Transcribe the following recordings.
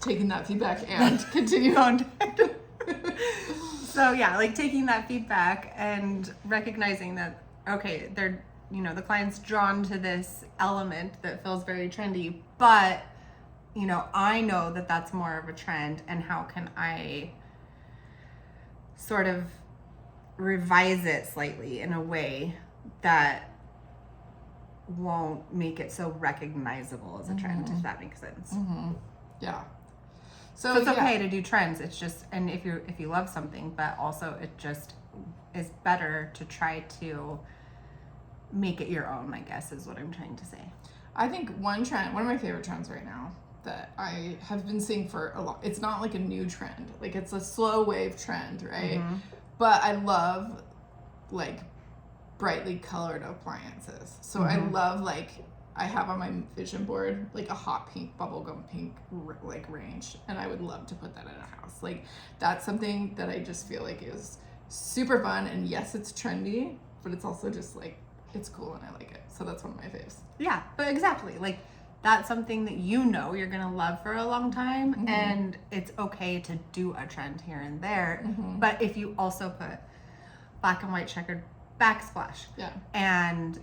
taking that feedback and continue on. So yeah, like taking that feedback and recognizing that, okay, they're, you know, the client's drawn to this element that feels very trendy, but, you know, I know that that's more of a trend, and how can I sort of revise it slightly in a way that won't make it so recognizable as a trend, if that makes sense. Yeah. So it's okay to do trends. It's just, and if you love something, but also it just is better to try to make it your own, I guess, is what I'm trying to say. I think one of my favorite trends right now that I have been seeing for a lot, it's not like a new trend, like it's a slow wave trend, right? But I love like brightly colored appliances. So I love, like, I have on my vision board like a hot pink, bubblegum pink like range, and I would love to put that in a house. Like, that's something that I just feel like is super fun, and yes, it's trendy, but it's also just like, it's cool and I like it. So that's one of my faves. Yeah, but exactly, like that's something that you know you're gonna love for a long time, and it's okay to do a trend here and there. But if you also put black and white checkered backsplash, and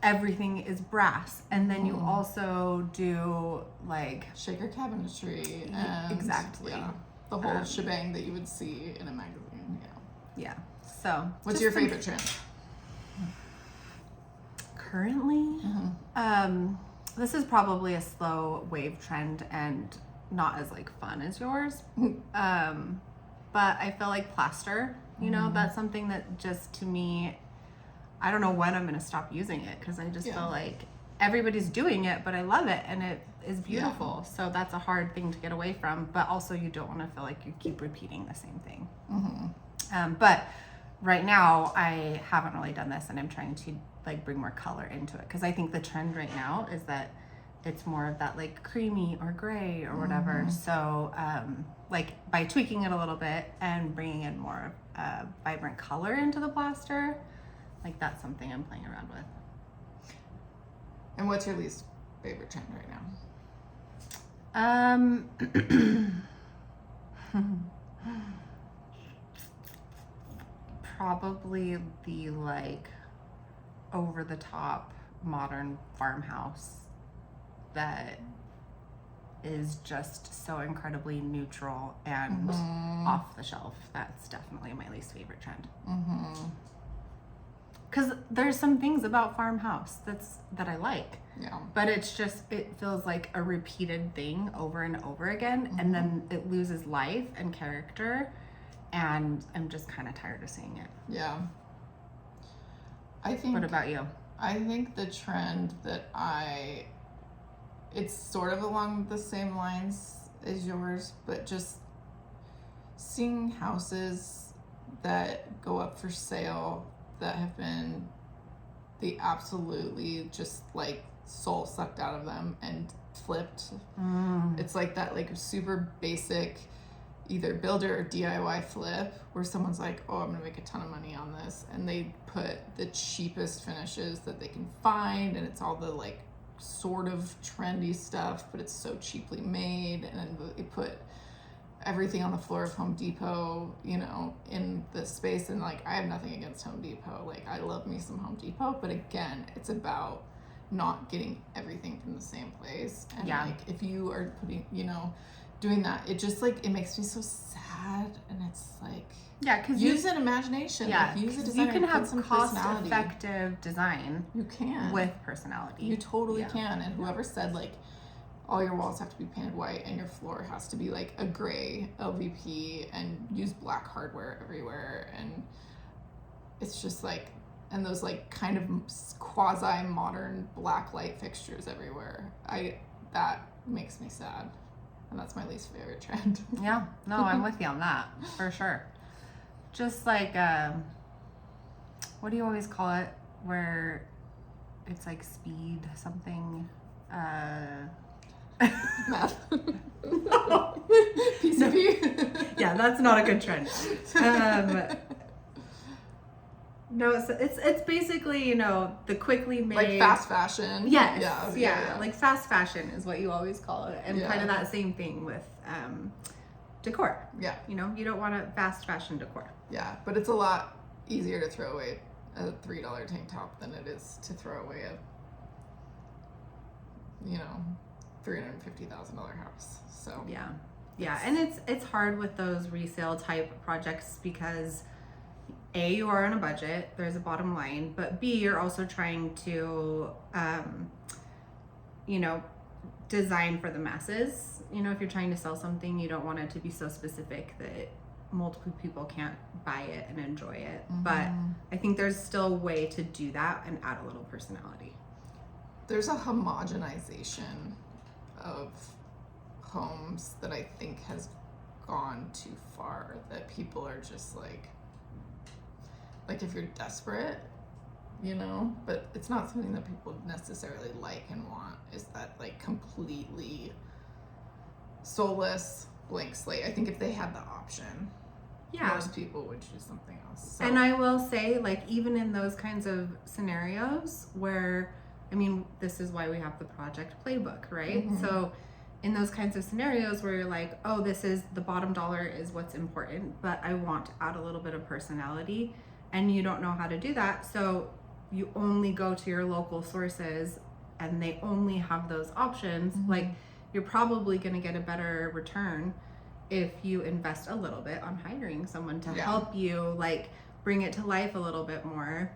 everything is brass, and then you also do like shaker cabinetry and exactly the whole shebang that you would see in a magazine. Yeah. So what's your favorite trend currently? This is probably a slow wave trend and not as like fun as yours. But I feel like plaster, you know, that's something that just, to me, I don't know when I'm going to stop using it, because I just feel like everybody's doing it, but I love it and it is beautiful. So that's a hard thing to get away from, but also you don't want to feel like you keep repeating the same thing. But right now I haven't really done this, and I'm trying to like bring more color into it, because I think the trend right now is that it's more of that like creamy or gray or whatever. So like by tweaking it a little bit and bringing in more vibrant color into the plaster, like that's something I'm playing around with. And what's your least favorite trend right now? Probably the like over the top modern farmhouse that is just so incredibly neutral and off the shelf. That's definitely my least favorite trend. Because there's some things about farmhouse that I like. But it's just, it feels like a repeated thing over and over again, and then it loses life and character, and I'm just kind of tired of seeing it. I think. What about you? I think the trend that it's sort of along the same lines as yours, but just seeing houses that go up for sale that have been absolutely just like soul sucked out of them and flipped. It's like that like super basic either builder or DIY flip where someone's like, oh, I'm gonna make a ton of money on this, and they put the cheapest finishes that they can find, and it's all the like sort of trendy stuff, but it's so cheaply made, and they put everything on the floor of Home Depot, you know, in the space. And like, I have nothing against Home Depot, like I love me some Home Depot, but again, it's about not getting everything from the same place. And like, if you are putting, you know, doing that, it just like, it makes me so sad. And it's like, because use an imagination. Like, use a designer. You can have some cost-effective design. You can with personality. You totally can. And whoever said like all your walls have to be painted white and your floor has to be like a gray LVP and use black hardware everywhere, and it's just like, and those like kind of quasi-modern black light fixtures everywhere, that makes me sad, and that's my least favorite trend. Yeah, no, I'm with you on that for sure. Just like what do you always call it, where it's like speed something, math. PCP. Yeah, that's not a good trend. No, it's basically, you know, the quickly made, like fast fashion. Yes, Yeah. like fast fashion is what you always call it, and kind of that same thing with decor. Yeah. You know, you don't want a fast fashion decor. Yeah, but it's a lot easier to throw away a $3 tank top than it is to throw away a, you know, $350,000 house. So Yeah, and it's hard with those resale type projects because A, you are on a budget, there's a bottom line, but B, you're also trying to you know, design for the masses. You know, if you're trying to sell something, you don't want it to be so specific that multiple people can't buy it and enjoy it. But I think there's still a way to do that and add a little personality. There's a homogenization of homes that I think has gone too far, that people are just like if you're desperate, you know, but it's not something that people necessarily like and want, is that like completely soulless blank slate. I think if they had the option, most people would choose something else. So. And I will say, like, even in those kinds of scenarios where, I mean, this is why we have the project playbook, right? So in those kinds of scenarios where you're like, oh, this is the bottom dollar is what's important, but I want to add a little bit of personality, and you don't know how to do that, so you only go to your local sources and they only have those options. Like, you're probably going to get a better return if you invest a little bit on hiring someone to help you, like, bring it to life a little bit more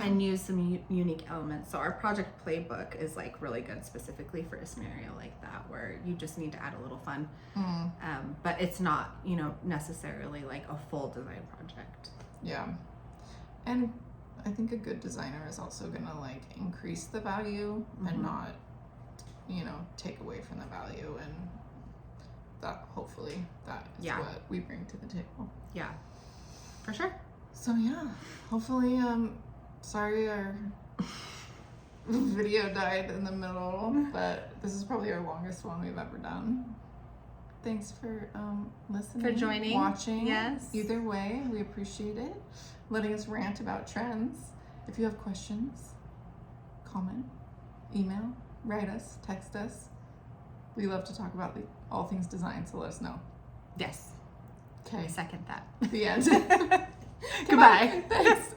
and use some unique elements. So our project playbook is like really good specifically for a scenario like that, where you just need to add a little fun. But it's not, you know, necessarily like a full design project. Yeah. And I think a good designer is also gonna like increase the value and not, you know, take away from the value, and that hopefully that is what we bring to the table. Yeah, for sure. So yeah, hopefully, sorry our video died in the middle, but this is probably our longest one we've ever done. Thanks for listening, for joining, watching. Yes. Either way, we appreciate it. Letting us rant about trends. If you have questions, comment, email, write us, text us. We love to talk about all things design, so let us know. Yes. Okay. I second that. The end. Goodbye. Thanks.